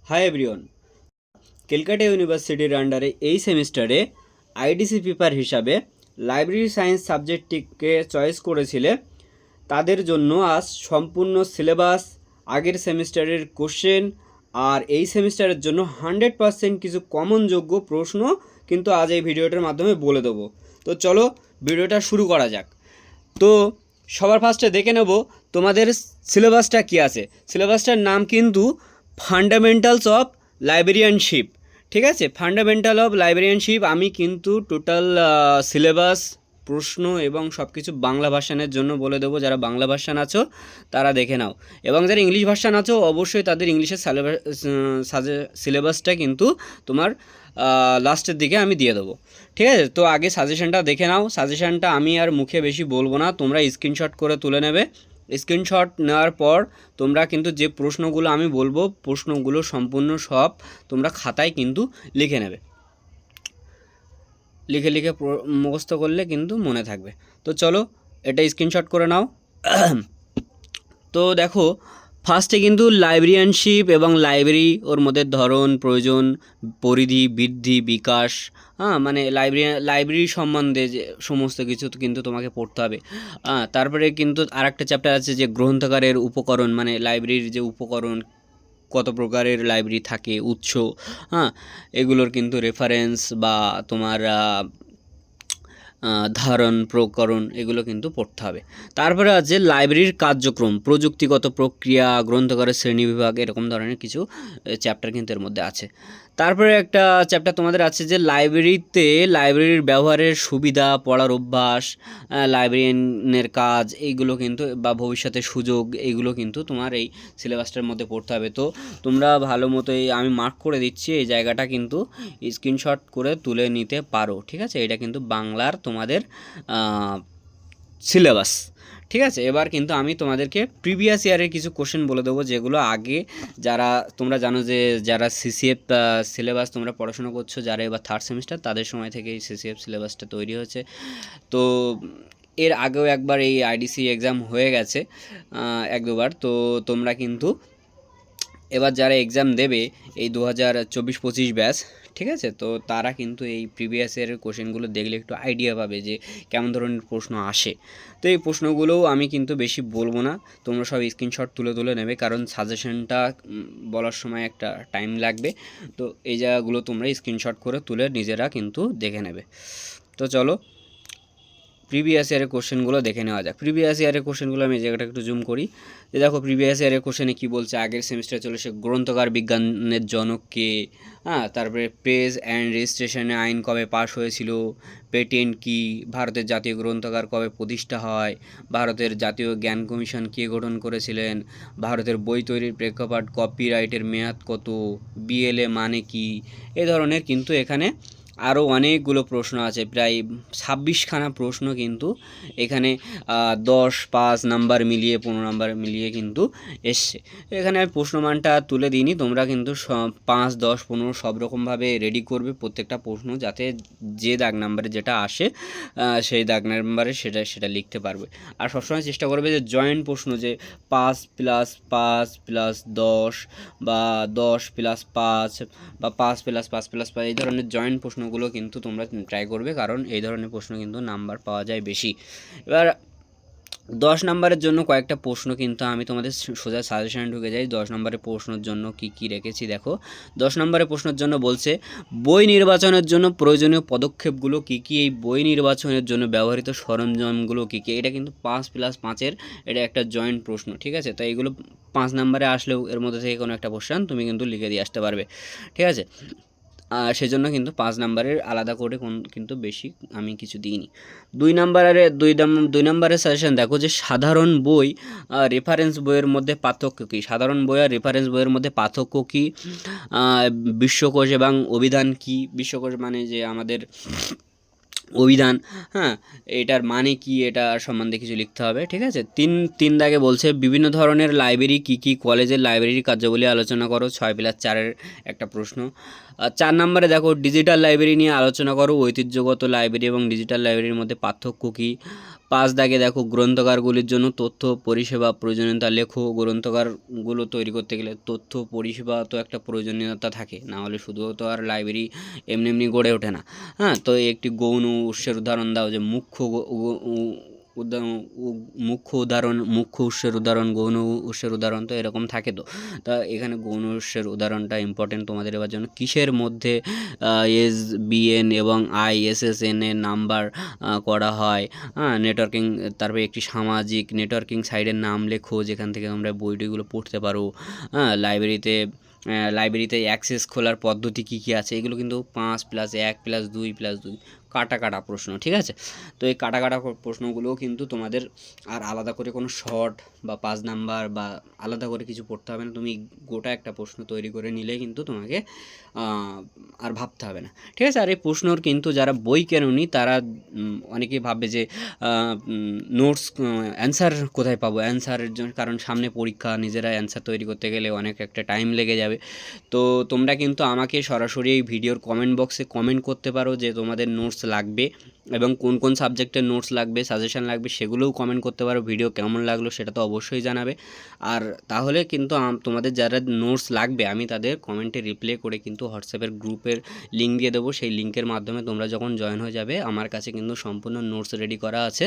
Hi everyone, Calcutta ইউনিভার্সিটির আন্ডারে এই সেমিস্টারে আইডিসি পেপার হিসাবে লাইব্রেরি সায়েন্স সাবজেক্টটিকে চয়েস করেছিলে তাদের জন্য আজ সম্পূর্ণ সিলেবাস, আগের সেমিস্টারের কোশ্চেন আর এই সেমিস্টারের জন্য 100% কিছু কমনযোগ্য প্রশ্ন কিন্তু আজ এই ভিডিওটার মাধ্যমে বলে দেবো। তো চলো ভিডিওটা শুরু করা যাক। তো সবার ফার্স্টে দেখে নেব তোমাদের সিলেবাসটা কী আছে। সিলেবাসটার নাম কিন্তু ফান্ডামেন্টালস অফ লাইব্রেরিয়ানশিপ। ঠিক আছে, ফান্ডামেন্টাল অফ লাইব্রেরিয়ানশিপ। আমি কিন্তু টোটাল সিলেবাস, প্রশ্ন এবং সব কিছু বাংলা ভার্সানের জন্য বলে দেবো। যারা বাংলা ভার্সান আছো তারা দেখে নাও, এবং যারা ইংলিশ ভার্সান আছো অবশ্যই তাদের ইংলিশের সিলেবাসটা কিন্তু তোমার লাস্টের দিকে আমি দিয়ে দেবো। ঠিক আছে, তো আগে সাজেশনটা দেখে নাও। সাজেশনটা আমি আর মুখে বেশি বলবো না, তোমরা স্ক্রিনশট করে তুলে নেবে। স্ক্রিনশট নেওয়ার পর তোমরা কিন্তু যে প্রশ্নগুলো আমি বলবো, প্রশ্নগুলো সম্পূর্ণ সব তোমরা খাতায় কিন্তু লিখে নেবে। লিখে লিখে মুখস্থ করলে কিন্তু মনে থাকবে। তো চলো এটা স্ক্রিনশট করে নাও। তো দেখো, ফার্স্টে কিন্তু লাইব্রেরিয়ানশিপ এবং লাইব্রেরি, ওর মধ্যে ধরন, প্রয়োজন, পরিধি, বৃদ্ধি, বিকাশ, মানে লাইব্রেরি সম্বন্ধে যে সমস্ত কিছু কিন্তু তোমাকে পড়তে হবে। তারপরে কিন্তু আরেকটা চ্যাপ্টার আছে যে গ্রন্থাগারের উপকরণ, মানে লাইব্রেরির যে উপকরণ, কত প্রকারের লাইব্রেরি থাকে, উৎস, এগুলোর কিন্তু রেফারেন্স বা তোমার ধারণ, প্রকরণ, এগুলো কিন্তু পড়তে হবে। তারপরে আছে লাইব্রেরির কার্যক্রম, প্রযুক্তিগত প্রক্রিয়া, গ্রন্থাগারের শ্রেণীবিভাগ, এরকম ধরনের কিছু চ্যাপ্টার কিন্তু এর মধ্যে আছে। তারপরে একটা চ্যাপ্টার তোমাদের আছে যে লাইব্রেরির ব্যবহারের সুবিধা, পড়ার অভ্যাস, লাইব্রেরিয়ানের কাজ, এইগুলো কিন্তু বা ভবিষ্যতের সুযোগ, এইগুলো কিন্তু তোমার এই সিলেবাসটার মধ্যে পড়তে হবে। তো তোমরা ভালো মতো আমি মার্ক করে দিচ্ছি, এই জায়গাটা কিন্তু স্ক্রিনশট করে তুলে নিতে পারো। ঠিক আছে, এটা কিন্তু বাংলার তোমাদের সিলেবাস। ঠিক আছে, এবার কিন্তু আমি তোমাদেরকে প্রিভিয়াস ইয়ারের কিছু কোশ্চেন বলে দেবো, যেগুলো আগে যারা, তোমরা জানো যে যারা সিসিএফ সিলেবাস তোমরা পড়াশোনা করছো, যারা এবার থার্ড সেমিস্টার, তাদের সময় থেকে এই সিসিএফ সিলেবাসটা তৈরি হয়েছে। তো এর আগেও একবার এই আইডিসি এক্সাম হয়ে গেছে এক দুবার। তো তোমরা কিন্তু এবার যারা এক্সাম দেবে এই 2024-25 ব্যাচ, ঠিক আছে, তো তারা কিন্তু এই প্রিভিয়াস ইয়ারের কোশ্চেনগুলো দেখলে একটু আইডিয়া পাবে যে কেমন ধরনের প্রশ্ন আসে। তো এই প্রশ্নগুলোও আমি কিন্তু বেশি বলবো না, তোমরা সব স্ক্রিনশট তুলে তুলে নেবে, কারণ সাজেশনটা বলার সময় একটা টাইম লাগবে। তো এই জায়গাগুলো তোমরা স্ক্রিনশট করে তুলে নিজেরা কিন্তু দেখে নেবে। তো চলো প্রিভিয়াস ইয়ারের কোশ্চেনগুলো দেখে নেওয়া যাক। প্রিভিয়াস ইয়ারের কোশ্চেনগুলো আমি এই জায়গাটা একটু জুম করি। যে দেখো প্রিভিয়াস ইয়ারের কোশ্চেনে কী বলছে, আগের সেমিস্টারে চলে সে গ্রন্থকার বিজ্ঞানের জনক কে, তারপরে প্রেস অ্যান্ড রেজিস্ট্রেশনে আইন কবে পাশ হয়েছিল, পেটেন্ট কি, ভারতের জাতীয় গ্রন্থাগার কবে প্রতিষ্ঠা হয়, ভারতের জাতীয় জ্ঞান কমিশন কে গঠন করেছিলেন, ভারতের বই তৈরির প্রেক্ষাপট, কপিরাইটের মেয়াদ কত, বিএলএ মানে কি, এ ধরনের কিন্তু এখানে আরও অনেকগুলো প্রশ্ন আছে, প্রায় 26খানা প্রশ্ন কিন্তু এখানে 10-5 নাম্বার মিলিয়ে 15 নাম্বার মিলিয়ে কিন্তু এসছে। এখানে আমি প্রশ্নমানটা তুলে দিইনি, তোমরা কিন্তু 5, 10, 15 সব রকমভাবে রেডি করবে প্রত্যেকটা প্রশ্ন, যাতে যে দাগ নাম্বারে যেটা আসে সেই দাগ নাম্বারে সেটা লিখতে পারবে। আর সবসময় চেষ্টা করবে যে জয়েন্ট প্রশ্ন, যে 5 + 5 + 10 বা 10 + 5 বা 5 + 5 + 5, এই ধরনের জয়েন্ট প্রশ্নগুলো কিন্তু তোমরা ট্রাই করবে, কারণ এই ধরনের প্রশ্ন কিন্তু নাম্বার পাওয়া যায় বেশি। এবার 10 নম্বরের জন্য কয়েকটা প্রশ্ন কিন্তু আমি তোমাদের সোজা সাজেশনে ঢুকে যাই। 10 নম্বরের প্রশ্নের জন্য কি রেখেছি দেখো। 10 নম্বরের প্রশ্নের জন্য বলছে বই নির্বাচনের জন্য প্রয়োজনীয় পদক্ষেপগুলো কী কী, এই বই নির্বাচনের জন্য ব্যবহৃত সরঞ্জামগুলো কী কী। এটা কিন্তু 5 + 5-এর এটা একটা জয়েন্ট প্রশ্ন। ঠিক আছে, তো এইগুলো 5 নম্বরে আসলেও এর মধ্যে থেকে কোনো একটা কোশ্চেন তুমি কিন্তু লিখে দিয়ে আসতে পারবে। ঠিক আছে, সেজন্য কিন্তু 5 নাম্বারের আলাদা করে কিন্তু বেশি আমি কিছু দিইনি। 2 নম্বরের সাজেশন দেখো, যে সাধারণ বই রেফারেন্স বইয়ের মধ্যে পার্থক্য কী, সাধারণ বই আর রেফারেন্স বইয়ের মধ্যে পার্থক্য কী, বিশ্বকোষ এবং অভিধান কী। বিশ্বকোষ মানে যে আমাদের অভিধান, এটার মানে কি, এটা সম্বন্ধে কিছু লিখতে হবে। ঠিক আছে, তিন দাগে বলছে বিভিন্ন ধরনের লাইব্রেরি কী কী, কলেজের লাইব্রেরির কার্যাবলী আলোচনা করো, 6+4-এর একটা প্রশ্ন। 4 নম্বরে দেখো ডিজিটাল লাইব্রেরি নিয়ে আলোচনা করো, ঐতিহ্যগত লাইব্রেরি এবং ডিজিটাল লাইব্রেরির মধ্যে পার্থক্য কী। 5 দাগে দেখো গ্রন্থাগারগুলির জন্য তথ্য পরিষেবা প্রয়োজনীয়তা লেখো। গ্রন্থাগারগুলো তৈরি করতে গেলে তথ্য পরিষেবা তো একটা প্রয়োজনীয়তা থাকে, না হলে শুধু তো আর লাইব্রেরি এমনি এমনি গড়ে ওঠে না। হ্যাঁ, তো একটি গৌণ উৎসের উদাহরণ দাও, যে মুখ্য উৎসের উদাহরণ, গৌণ উৎসের উদাহরণ, তো এরকম থাকে। তো তা এখানে গৌণ উৎসের উদাহরণটা ইম্পর্টেন্ট তোমাদের এবার জন্য। কিসের মধ্যে এসবিএন এবং আইএসএসএন এর নাম্বার করা হয়? হ্যাঁ, নেটওয়ার্কিং, তারপরে একটি সামাজিক নেটওয়ার্কিং সাইটের নাম লেখো যেখান থেকে তোমরা বইটিগুলো পড়তে পারো। হ্যাঁ, লাইব্রেরিতে অ্যাক্সেস খোলার পদ্ধতি কী কী আছে, এগুলো কিন্তু 5+1+2+2 কাটা প্রশ্ন, ঠিক আছে। তো এই কাটা প্রশ্নগুলোও কিন্তু তোমাদের আর আলাদা করে কোনো শর্ট বা 5 নাম্বার বা আলাদা করে কিছু পড়তে হবে না। তুমি গোটা একটা প্রশ্ন তৈরি করে নিলে কিন্তু তোমাকে আর ভাবতে হবে না, ঠিক আছে। আর এই প্রশ্নর কিন্তু যারা বই কেননি তারা অনেকেই ভাববে যে নোটস অ্যান্সার কোথায় পাবো, অ্যান্সারের জন্য, কারণ সামনে পরীক্ষা, নিজেরা অ্যান্সার তৈরি করতে গেলে অনেক একটা টাইম লেগে যাবে। তো তোমরা কিন্তু আমাকে সরাসরি এই ভিডিওর কমেন্ট বক্সে কমেন্ট করতে পারো যে তোমাদের নোটস লাগবে এবং কোন কোন সাবজেক্টের নোটস লাগবে, সাজেশন লাগবে, সেগুলোও কমেন্ট করতে পারো। ভিডিও কেমন লাগলো সেটা তো অবশ্যই জানাবে। আর তাহলে কিন্তু তোমাদের যারা নোটস লাগবে আমি তাদের কমেন্টে রিপ্লাই করে কিন্তু হোয়াটসঅ্যাপের গ্রুপের লিঙ্ক দিয়ে দেবো। সেই লিঙ্কের মাধ্যমে তোমরা যখন জয়েন হয়ে যাবে, আমার কাছে কিন্তু সম্পূর্ণ নোটস রেডি করা আছে।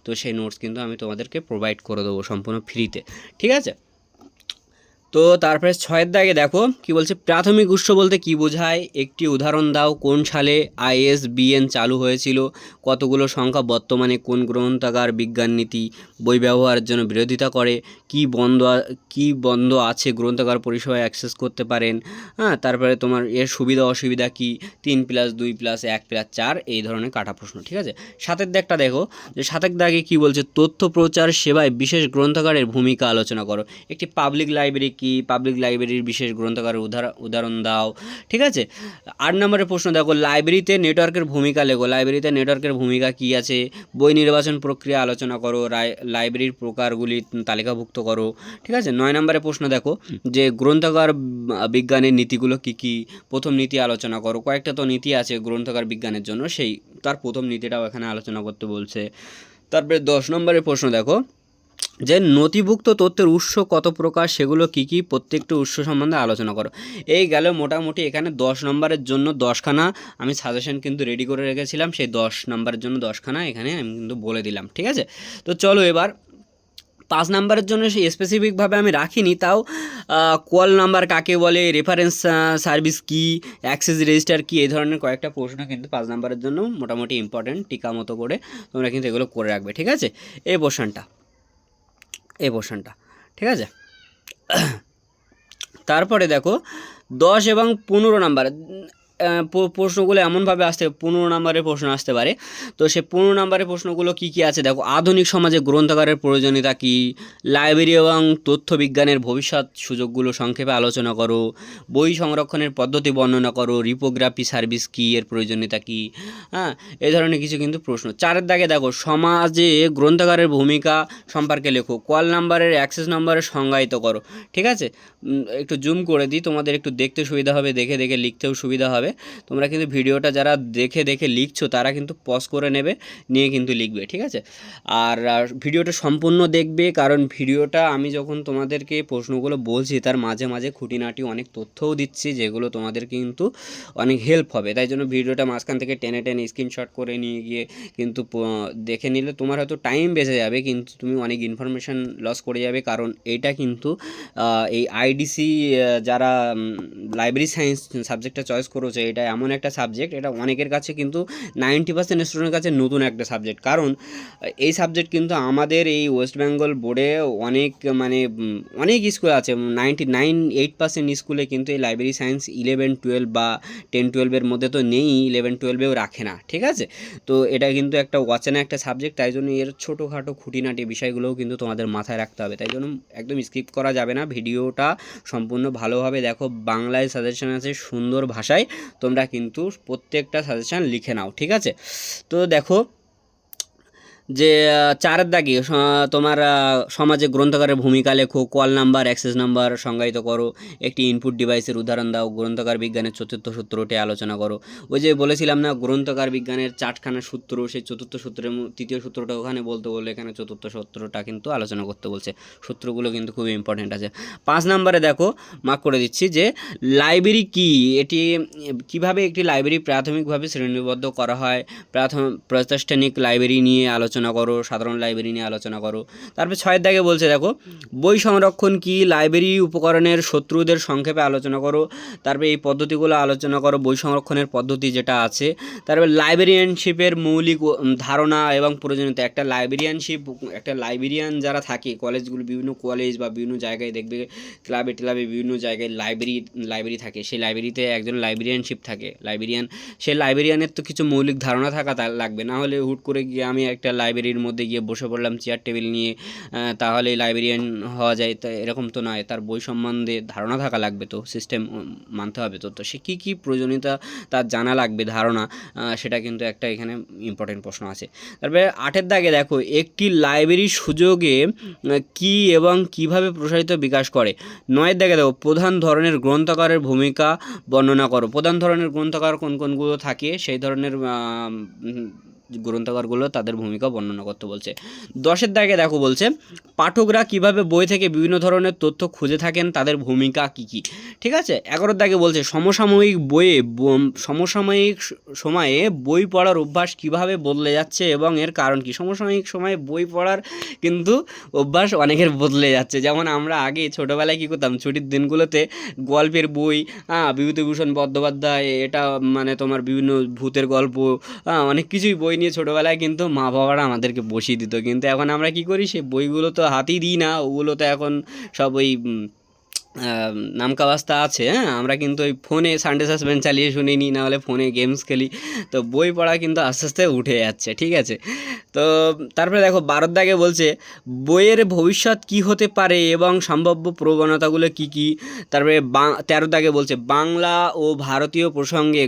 তো সেই নোটস কিন্তু আমি তোমাদেরকে প্রোভাইড করে দেবো সম্পূর্ণ ফ্রিতে, ঠিক আছে। তো তারপরে 6 দাগে দেখো কি বলছে, প্রাথমিক উৎস বলতে কি বোঝায়, একটি উদাহরণ দাও। কোন সালে আইএসবিএন চালু হয়েছিল? কতগুলো সংখ্যা বর্তমানে কোন গ্রন্থাগার বিজ্ঞান নীতি বই ব্যবহারের জন্য বিরোধিতা করে? কি বন্ধ আছে গ্রন্থাগার পরিষেবায় অ্যাক্সেস করতে পারেন? হ্যাঁ, তারপরে তোমার এর সুবিধা অসুবিধা কি? 3+2+1+4 এই ধরনের কাটা প্রশ্ন, ঠিক আছে। 7 দাগটা দেখো, যে 7 দাগে কি বলছে, তথ্য প্রচার সেবায় বিশেষ গ্রন্থাগারের ভূমিকা আলোচনা করো। একটি পাবলিক লাইব্রেরি কি? পাবলিক লাইব্রেরির বিশেষ গ্রন্থাগারের উদাহরণ দাও, ঠিক আছে। 8 নম্বরের প্রশ্ন দেখো, লাইব্রেরিতে নেটওয়ার্কের ভূমিকা লেখো। লাইব্রেরিতে নেটওয়ার্কের ভূমিকা কি আছে? বই নির্বাচন প্রক্রিয়া আলোচনা করো। লাইব্রেরির প্রকারগুলি তালিকাভুক্ত করো, ঠিক আছে। 9 নম্বরের প্রশ্ন দেখো, যে গ্রন্থাগার বিজ্ঞানের নীতিগুলো কি কি? প্রথম নীতি আলোচনা করো। কয়েকটা তো নীতি আছে গ্রন্থাগার বিজ্ঞানের জন্য, সেই তার প্রথম নীতিটাও এখানে আলোচনা করতে বলছে। তারপরে 10 নম্বরের প্রশ্ন দেখো, যে নথিভুক্ত তথ্যের উৎস কত প্রকার, সেগুলো কি কি? প্রত্যেকটি উৎস সম্বন্ধে আলোচনা করো। এই গেল মোটামুটি এখানে 10 নম্বরের জন্য 10খানা আমি সাজেশন কিন্তু রেডি করে রেখেছিলাম। সেই 10 নম্বরের জন্য 10খানা এখানে আমি কিন্তু বলে দিলাম, ঠিক আছে। তো চলো এবার 5 নাম্বারের জন্য সেই স্পেসিফিকভাবে আমি রাখিনি, তাও কল নাম্বার কাকে বলে, রেফারেন্স সার্ভিস কি, অ্যাক্সেস রেজিস্টার কি, এই ধরনের কয়েকটা প্রশ্ন কিন্তু 5 নাম্বারের জন্য মোটামুটি ইম্পর্টেন্ট, টিকা মতো করে তোমরা কিন্তু এগুলো করে রাখবে, ঠিক আছে। এই পোর্শনটা, ঠিক আছে। তারপরে দেখো 10 এবং 15 নাম্বার প্রশ্নগুলো এমনভাবে আসতে, 15 নম্বরের প্রশ্ন আসতে পারে। তো সে 15 নম্বরের প্রশ্নগুলো কি কি আছে দেখো, আধুনিক সমাজে গ্রন্থাগারের প্রয়োজনীয়তা কি? লাইব্রেরি এবং তথ্য বিজ্ঞানের ভবিষ্যৎ সুযোগগুলো সংক্ষেপে আলোচনা করো। বই সংরক্ষণের পদ্ধতি বর্ণনা করো। রিপোগ্রাফি সার্ভিস কি, এর প্রয়োজনীয়তা কি? হ্যাঁ, এই ধরনের কিছু কিন্তু প্রশ্ন। 4 দাগে দেখো, সমাজে গ্রন্থাগারের ভূমিকা সম্পর্কে লেখো। কল নাম্বারের অ্যাক্সেস নম্বরে সংজ্ঞায়িত করো, ঠিক আছে। একটু জুম করে দিই, তোমাদের একটু দেখতে সুবিধা হবে, দেখে দেখে লিখতেও সুবিধা হবে। তোমরা কিন্তু ভিডিওটা যারা দেখে দেখে লিখছো তারা কিন্তু পজ করে নেবে, নিয়ে কিন্তু লিখবে, ঠিক আছে। আর ভিডিওটা সম্পূর্ণ দেখবে, কারণ ভিডিওটা আমি যখন তোমাদেরকে প্রশ্নগুলো বলছি তার মাঝে মাঝে খুঁটিনাটি অনেক তথ্যও দিচ্ছি, যেগুলো তোমাদের কিন্তু অনেক হেল্প হবে। তাই জন্য ভিডিওটা মাঝখান থেকে টেনে টেনে স্ক্রিনশট করে নিয়ে গিয়ে কিন্তু দেখে নিলে তোমার হয়তো টাইম বেঁচে যাবে, কিন্তু তুমি অনেক ইনফরমেশান লস করে যাবে। কারণ এইটা কিন্তু এই আইডিসি যারা লাইব্রেরি সায়েন্স সাবজেক্টটা চয়েস করেছে, এটা এমন একটা সাবজেক্ট, এটা অনেকের কাছে কিন্তু 90% স্টুডেন্টের কাছে নতুন একটা সাবজেক্ট। কারণ এই সাবজেক্ট কিন্তু আমাদের এই ওয়েস্ট বেঙ্গল বোর্ডে অনেক স্কুল আছে, 99-8% স্কুলে কিন্তু এই লাইব্রেরি সায়েন্স 11-12 বা 10-12-এর মধ্যে তো নেই, 11-12-এও রাখে না, ঠিক আছে। তো এটা কিন্তু একটা অচেনা একটা সাবজেক্ট, তাই জন্য এর ছোটোখাটো খুঁটিনাটি বিষয়গুলোও কিন্তু তোমাদের মাথায় রাখতে হবে। তাই জন্য একদম স্কিপ করা যাবে না, ভিডিওটা সম্পূর্ণ ভালোভাবে দেখো। বাংলায় সাজেশন আছে সুন্দর ভাষায়, তোমরা কিন্তু প্রত্যেকটা সাজেশান লিখে নাও, ঠিক আছে। তো দেখো যে 4 দাগে তোমার সমাজে গ্রন্থাগারের ভূমিকা লেখো, কল নাম্বার, অ্যাক্সেস নাম্বার সংজ্ঞায়িত করো, একটি ইনপুট ডিভাইসের উদাহরণ দাও, গ্রন্থাগার বিজ্ঞানের চতুর্থ সূত্রটি আলোচনা করো। ওই যে বলেছিলাম না গ্রন্থাগার বিজ্ঞানের 4খানা সূত্র, সেই চতুর্থ সূত্রের তৃতীয় সূত্রটা ওখানে বলতে বললে এখানে চতুর্থ সূত্রটা কিন্তু আলোচনা করতে বলছে। সূত্রগুলো কিন্তু খুবই ইম্পর্টেন্ট আছে। 5 নম্বরে দেখো মার্ক করে দিচ্ছি যে লাইব্রেরি কি, এটি কিভাবে একটি লাইব্রেরি প্রাথমিকভাবে শ্রেণীবদ্ধ করা হয়, প্রাতিষ্ঠানিক লাইব্রেরি নিয়ে আলোচনা করো, সাধারণ লাইব্রেরি নিয়ে আলোচনা করো। তারপর 6 দাগে বলছে দেখো বই সংরক্ষণ কি, লাইব্রেরি উপকরণের শত্রুদের সংক্ষেপে আলোচনা করো। তারপরে এই পদ্ধতিগুলো আলোচনা করো, বই সংরক্ষণের পদ্ধতি যেটা আছে। তারপরে লাইব্রেরিয়ানশিপের মৌলিক ধারণা এবং প্রয়োজনীয়তা। একটা লাইব্রেরিয়ান যারা থাকে কলেজগুলো, বিভিন্ন কলেজ বা বিভিন্ন জায়গায় দেখবে ক্লাবে বিভিন্ন জায়গায় লাইব্রেরি থাকে, সেই লাইব্রেরিতে একজন লাইব্রেরিয়ানশিপ থাকে, সেই লাইব্রেরিয়ানের তো কিছু মৌলিক ধারণা থাকা লাগবে, না হলে হুট করে গিয়ে আমি একটা লাইব্রেরির মধ্যে গিয়ে বসে পড়লাম চেয়ার টেবিল নিয়ে, তাহলে লাইব্রেরিয়ান হওয়া যায়, তা এরকম তো নয়। তার বই সম্বন্ধে ধারণা থাকা লাগবে, তো সিস্টেম মানতে হবে। তো সে কী প্রয়োজনীয়তা তার জানা লাগবে, ধারণা, সেটা কিন্তু একটা এখানে ইম্পর্টেন্ট প্রশ্ন আছে। তারপরে 8 দাগে দেখো একটি লাইব্রেরির সুযোগে কি এবং কিভাবে প্রসারিত বিকাশ করে। 9 দাগে দেখো প্রধান ধরনের গ্রন্থাগারের ভূমিকা বর্ণনা করো। প্রধান ধরনের গ্রন্থাগার কোনগুলো থাকে, সেই ধরনের গ্রন্থাগারগুলো তাদের ভূমিকা বর্ণনা করতে বলছে। 10 দাগে দেখো বলছে পাঠকরা কিভাবে বই থেকে বিভিন্ন ধরনের তথ্য খুঁজে থাকেন, তাদের ভূমিকা কী কী। ঠিক আছে। 11 দাগে বলছে সমসাময়িক সময়ে বই পড়ার অভ্যাস কিভাবে বদলে যাচ্ছে এবং এর কারণ কি। সমসাময়িক সময়ে বই পড়ার কিন্তু অভ্যাস অনেকের বদলে যাচ্ছে। যেমন আমরা আগে ছোটোবেলায় কী করতাম, ছুটির দিনগুলোতে গল্পের বই, বিভূতিভূষণ বন্দ্যোপাধ্যায়, এটা মানে তোমার বিভিন্ন ভূতের গল্প, অনেক কিছুই বই নিয়ে ছোটোবেলায় কিন্তু মা বাবারা আমাদেরকে বসিয়ে দিত। কিন্তু এখন আমরা কী করি, সেই বইগুলো তো হাতেই দিই না, ওগুলো তো এখন সব ওই নামকাওয়াস্তা আছে। আমরা কিন্তু ওই ফোনে সানডে সাসপেন্স চালিয়ে শুনি নি, না হলে ফোনে গেমস খেলি। তো বই পড়া কিন্তু আস্তে আস্তে উঠে যাচ্ছে। ঠিক আছে। তো তারপরে দেখো 12 দাগে বলছে বইয়ের ভবিষ্যৎ কি হতে পারে এবং সম্ভাব্য প্রবণতাগুলো কি কি। তারপরে 13 দাগে বলছে বাংলা ও ভারতীয় প্রসঙ্গে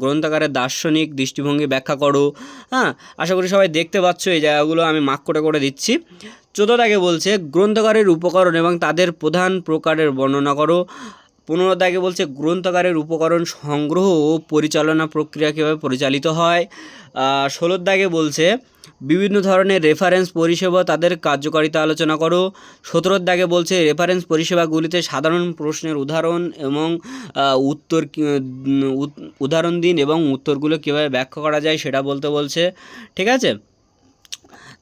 গ্রন্থাগারের দার্শনিক দৃষ্টিভঙ্গি ব্যাখ্যা করো। আশা করি সবাই দেখতে পাচ্ছ, এই জায়গাগুলো আমি মার্ক করে দিচ্ছি। 14 দাগে বলছে গ্রন্থাগারের উপকরণ এবং তাদের প্রধান প্রকারের বর্ণনা করো। 15 দাগে বলছে গ্রন্থাগারের উপকরণ সংগ্রহ ও পরিচালনা প্রক্রিয়া কীভাবে পরিচালিত হয়। 16 দাগে বলছে বিভিন্ন ধরনের রেফারেন্স পরিষেবা, তাদের কার্যকারিতা আলোচনা করো। 17 দাগে বলছে রেফারেন্স পরিষেবাগুলিতে সাধারণ প্রশ্নের উদাহরণ এবং উদাহরণ দিন এবং উত্তরগুলো কীভাবে ব্যাখ্যা করা যায় সেটা বলতে বলছে। ঠিক আছে।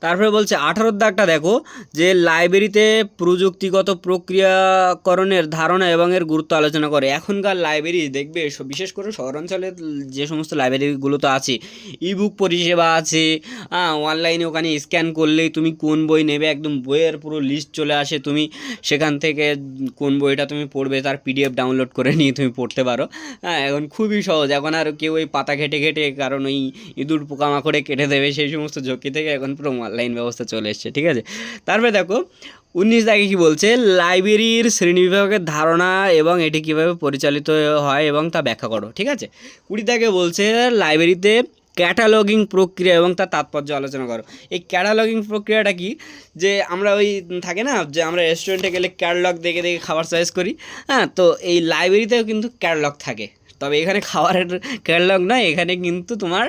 তারপরে বলছে 18 দাগটা দেখো যে লাইব্রেরিতে প্রযুক্তিগত প্রক্রিয়াকরণের ধারণা এবং এর গুরুত্ব আলোচনা করে। এখনকার লাইব্রেরি দেখবে বিশেষ করে শহরাঞ্চলের যে সমস্ত লাইব্রেরিগুলো তো আছে, ইবুক পরিষেবা আছে, অনলাইনে ওখানে স্ক্যান করলেই তুমি কোন বই নেবে একদম বইয়ের পুরো লিস্ট চলে আসে, তুমি সেখান থেকে কোন বইটা তুমি পড়বে তার পিডিএফ ডাউনলোড করে নিয়ে তুমি পড়তে পারো। এখন খুবই সহজ, এখন আর কেউ ওই পাতা ঘেটে কারণ ওই ইঁদুর পোকামাকড়ে কেটে দেবে সেই সমস্ত ঝক্কি থেকে এখন পুরো অনলাইন ব্যবস্থা চলে এসছে। ঠিক আছে। তারপরে দেখো 19 দাগে কী বলছে লাইব্রেরির শ্রেণীবিভাগের ধারণা এবং এটি কীভাবে পরিচালিত হয় এবং তা ব্যাখ্যা করো। ঠিক আছে। 20 দাগে বলছে লাইব্রেরিতে ক্যাটালগিং প্রক্রিয়া এবং তার তাৎপর্য আলোচনা করো। এই ক্যাটালগিং প্রক্রিয়াটা কি, যে আমরা ওই থাকে না যে আমরা রেস্টুরেন্টে গেলে ক্যাটালগ দেখে খাবার চয়েস করি, তো এই লাইব্রেরিতেও কিন্তু ক্যাটালগ থাকে, তবে এখানে খাবারের ক্যাটালগ নয়, এখানে কিন্তু তোমার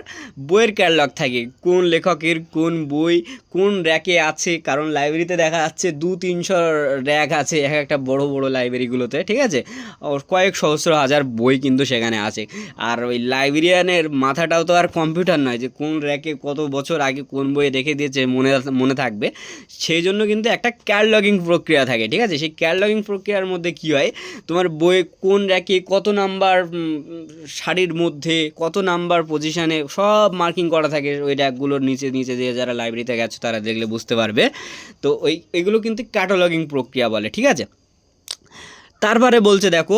বইয়ের ক্যাটালগ থাকে, কোন লেখকের কোন বই কোন র্যাকে আছে। কারণ লাইব্রেরিতে দেখা যাচ্ছে 200-300 র্যাক আছে এক একটা বড় বড় লাইব্রেরিগুলোতে। ঠিক আছে। কয়েক সহস্র হাজার বই কিন্তু সেখানে আছে। আর ওই লাইব্রেরিয়ানের মাথাটাও তো আর কম্পিউটার নয় যে কোন র্যাকে কত বছর আগে কোন বই রেখে দিয়েছে মনে থাকবে। সেই জন্য কিন্তু একটা ক্যাটালগিং প্রক্রিয়া থাকে। ঠিক আছে। সেই ক্যাটালগিং প্রক্রিয়ার মধ্যে কী হয়, তোমার বই কোন র্যাকে কত নাম্বার সারির মধ্যে কত নাম্বার পজিশানে সব মার্কিং করা থাকে ওই র্যাকগুলোর নিচে দিয়ে যারা লাইব্রেরিতে গেছে তারা দেখলে বুঝতে পারবে। তো এগুলো কিন্তু ক্যাটালগিং প্রক্রিয়া বলে। ঠিক আছে। তারপরে বলছে দেখো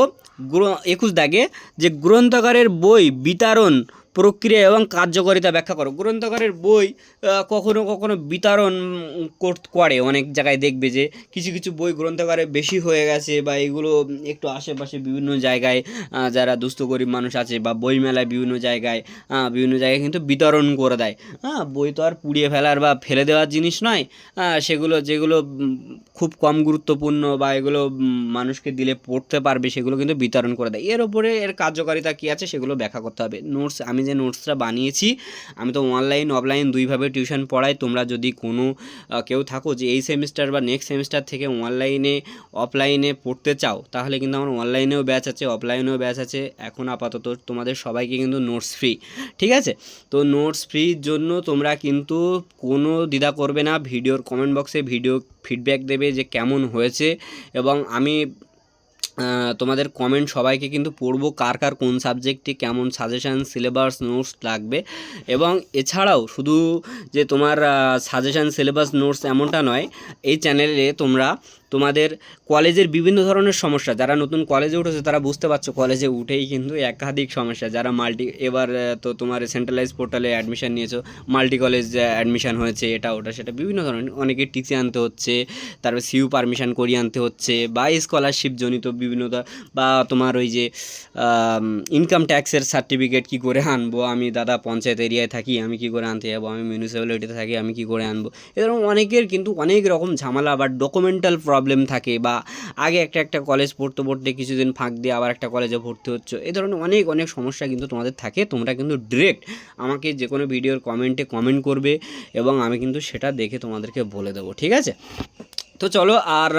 21 দাগে যে গ্রন্থাগারের বই বিতরণ প্রক্রিয়া এবং কার্যকারিতা ব্যাখ্যা করো। গ্রন্থাগারের বই কখনো কখনো বিতরণ করে, অনেক জায়গায় দেখবে যে কিছু কিছু বই গ্রন্থাগারে বেশি হয়ে গেছে, বা এগুলো একটু আশেপাশে বিভিন্ন জায়গায় যারা দুস্থ গরিব মানুষ আছে বা বইমেলায় বিভিন্ন জায়গায় কিন্তু বিতরণ করে দেয়। বই তো আর পুড়িয়ে ফেলার বা ফেলে দেওয়ার জিনিস নয়। যেগুলো খুব কম গুরুত্বপূর্ণ বা এগুলো মানুষকে দিলে পড়তে পারবে, সেগুলো কিন্তু বিতরণ করে দেয়। এর ওপরে এর কার্যকারিতা কী আছে সেগুলো ব্যাখ্যা করতে হবে। নোটস, আমি যে নোটসটা বানিয়েছি, আমি তো অনলাইন অফলাইন দুইভাবে টিউশন পড়াই। তোমরা যদি কোনো কেউ থাকো যে এই সেমিস্টার বা নেক্সট সেমিস্টার থেকে অনলাইনে অফলাইনে পড়তে চাও, তাহলে কিন্তু আমার অনলাইনেও ব্যাচ আছে, অফলাইনেও ব্যাচ আছে। এখন আপাতত তোমাদের সবাইকে কিন্তু নোটস ফ্রি, ঠিক আছে? তো নোটস ফ্রির জন্য তোমরা কিন্তু কোনো দ্বিধা করবে না, ভিডিওর কমেন্ট বক্সে ভিডিও ফিডব্যাক দেবে যে কেমন হয়েছে, এবং আমি তোমাদের কমেন্ট সবাইকে কিন্তু পড়বো, কার কার কোন সাবজেক্টে কেমন সাজেশান, সিলেবাস, নোটস লাগবে। এবং এছাড়াও শুধু যে তোমার সাজেশান, সিলেবাস, নোটস এমনটা নয়, এই চ্যানেলে তোমরা তোমাদের কলেজের বিভিন্ন ধরনের সমস্যা, যারা নতুন কলেজে উঠেছে তারা বুঝতে পারছো, কলেজে উঠেই কিন্তু একাধিক সমস্যা, যারা এবার তো তোমার সেন্ট্রালাইজ পোর্টালে অ্যাডমিশান নিয়েছো, মাল্টি কলেজ অ্যাডমিশান হয়েছে, এটা ওটা সেটা বিভিন্ন ধরনের, অনেকে টিসি আনতে হচ্ছে, তারপর সিইউ পারমিশন করিয়ে আনতে হচ্ছে, বা স্কলারশিপ জনিত বিভিন্নতা, বা তোমার ওই যে ইনকাম ট্যাক্সের সার্টিফিকেট কী করে আনবো, আমি দাদা পঞ্চায়েত এরিয়ায় থাকি, আমি কী করে আনতে যাবো, আমি মিউনিসিপ্যালিটিতে থাকি, আমি কী করে আনবো, এরকম অনেকের কিন্তু অনেক রকম ঝামেলা বা ডকুমেন্টাল প্রবলেম থাকে, বা আগে একটা কলেজ পড়তে কিছুদিন ফাঁক দিয়ে আবার একটা কলেজে ভর্তি হচ্ছে, এই ধরনের অনেক সমস্যা কিন্তু তোমাদের থাকে। তোমরা কিন্তু ডিরেক্ট আমাকে যে কোনো ভিডিওর কমেন্টে কমেন্ট করবে, এবং আমি কিন্তু সেটা দেখে তোমাদেরকে বলে দেবো, ঠিক আছে? তো চলো, আর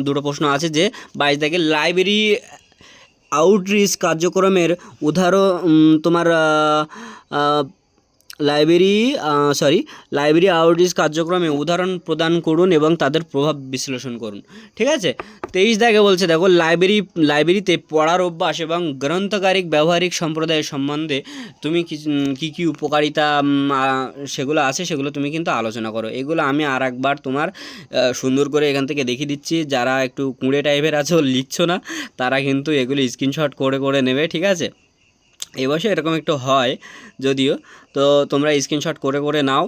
দুটো প্রশ্ন আছে যে 22 দাগে লাইব্রেরি আউটরিচ কার্যক্রমের উদাহরণ, তোমার লাইব্রেরি আউটরিচ কার্যক্রমে উদাহরণ প্রদান করুন এবং তাদের প্রভাব বিশ্লেষণ করুন, ঠিক আছে? 23 দাগে বলছে, দেখো, লাইব্রেরিতে পড়ার অভ্যাস এবং গ্রন্থাগারিক ব্যবহারিক সম্প্রদায়ের সম্বন্ধে তুমি কী উপকারিতা সেগুলো আছে, সেগুলো তুমি কিন্তু আলোচনা করো। এগুলো আমি আর একবার তোমার সুন্দর করে এখান থেকে দেখিয়ে দিচ্ছি। যারা একটু কুঁড়ে টাইপের আছো, লিখছো না, তারা কিন্তু এগুলো স্ক্রিনশট করে নেবে, ঠিক আছে? এই বছর এরকম একটু হয় যদিও, তো তোমরা স্ক্রিনশট করে নাও।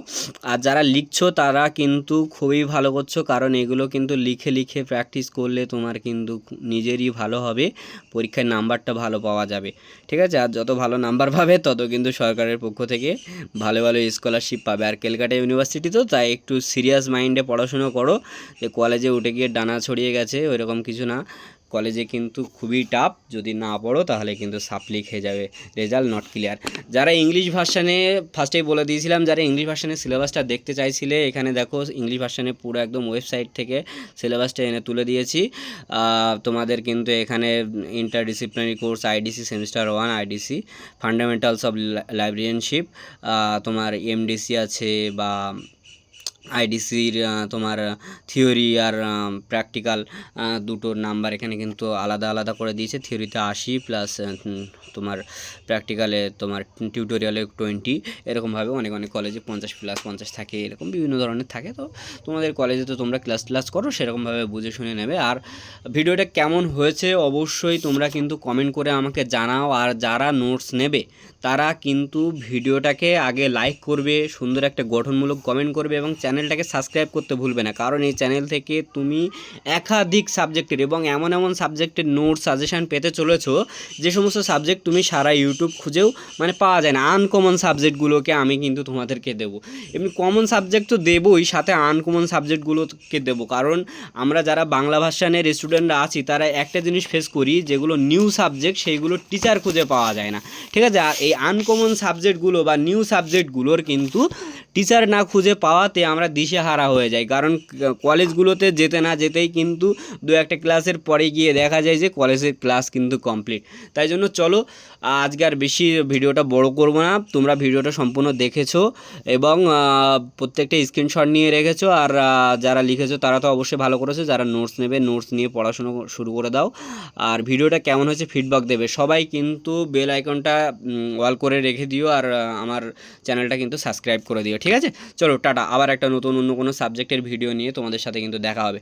আর যারা লিখছো তারা কিন্তু খুবই ভালো করছো, কারণ এগুলো কিন্তু লিখে প্র্যাকটিস করলে তোমার কিন্তু নিজেরই ভালো হবে, পরীক্ষায় নাম্বারটা ভালো পাওয়া যাবে, ঠিক আছে? আর যত ভালো নাম্বার পাবে তত কিন্তু সরকারের পক্ষ থেকে ভালো স্কলারশিপ পাবে। আর ক্যালকাটা ইউনিভার্সিটি তো, তাই একটু সিরিয়াস মাইন্ডে পড়াশুনো করো, যে কলেজে উঠে গিয়ে ডানা ছড়িয়ে গেছে ওইরকম কিছু না। কলেজে কিন্তু খুবই টাফ, যদি না পড়ো তাহলে কিন্তু সাপ্লি খেয়ে যাবে, রেজাল্ট নট ক্লিয়ার। যারা ইংলিশ ভার্সানে, ফার্স্টেই বলে দিয়েছিলাম, যারা ইংলিশ ভার্সানে সিলেবাসটা দেখতে চাইছিলে, এখানে দেখো ইংলিশ ভার্সানে পুরো একদম ওয়েবসাইট থেকে সিলেবাসটা এনে তুলে দিয়েছি। তোমাদের কিন্তু এখানে interdisciplinary course IDC semester 1, IDC fundamentals of librarianship, তোমার এমডিসি আছে, বা আইডিসির তোমার থিওরি আর প্র্যাকটিক্যাল দুটোর নাম্বার এখানে কিন্তু আলাদা করে দিয়েছে। থিওরিতে 80 প্লাস তোমার প্র্যাকটিক্যালে তোমার টিউটোরিয়ালে 20, এরকমভাবে অনেক কলেজে 50+50 থাকে, এরকম বিভিন্ন ধরনের থাকে। তো তোমাদের কলেজে তো তোমরা ক্লাস করো, সেরকমভাবে বুঝে শুনে নেবে। আর ভিডিওটা কেমন হয়েছে অবশ্যই তোমরা কিন্তু কমেন্ট করে আমাকে জানাও। আর যারা নোটস নেবে তারা কিন্তু ভিডিওটাকে আগে লাইক করবে, সুন্দর একটা গঠনমূলক কমেন্ট করবে, এবং চ্যানেলটাকে সাবস্ক্রাইব করতে ভুলবে না, কারণ এই চ্যানেল থেকে তুমি একাধিক সাবজেক্টের এবং এমন সাবজেক্টের নোট সাজেশান পেতে চলেছো, যে সমস্ত সাবজেক্ট তুমি সারা ইউটিউব খুঁজেও পাওয়া যায় না। আনকমন সাবজেক্টগুলোকে আমি কিন্তু তোমাদেরকে দেবো। এমনি কমন সাবজেক্ট তো দেবোই, সাথে আনকমন সাবজেক্টগুলোকে দেবো, কারণ আমরা যারা বাংলা ভার্সানের স্টুডেন্টরা আছি তারা একটা জিনিস ফেস করি, যেগুলো নিউ সাবজেক্ট সেইগুলো টিচার খুঁজে পাওয়া যায় না, ঠিক আছে? আর এই আনকমন সাবজেক্টগুলো বা নিউ সাবজেক্টগুলোর কিন্তু টিচার না খুঁজে পাওয়াতে আমরা দিশেহারা হয়ে যাই, কারণ কলেজগুলোতে যেতে না যেতেই কিন্তু 2-1 ক্লাসের পরে গিয়ে দেখা যায় যে কলেজের ক্লাস কিন্তু কমপ্লিট। তাই জন্য চলো, আজকে আর বেশি ভিডিওটা বড় করব না, তোমরা ভিডিওটা সম্পূর্ণ দেখেছো এবং প্রত্যেকটা স্ক্রিনশট নিয়ে রেখেছো। আর যারা লিখেছো তারা তো অবশ্যই ভালো করেছো, যারা নোটস নেবে নোটস নিয়ে পড়াশুনো শুরু করে দাও। আর ভিডিওটা কেমন হয়েছে ফিডব্যাক দেবে সবাই, কিন্তু বেল আইকনটা অল করে রেখে দিও, আর আমার চ্যানেলটা কিন্তু সাবস্ক্রাইব করে দিও, ঠিক আছে? চলো টাটা, আবার একটা অন্য কোনো সাবজেক্টের ভিডিও নিয়ে তোমাদের সাথে কিন্তু দেখা হবে।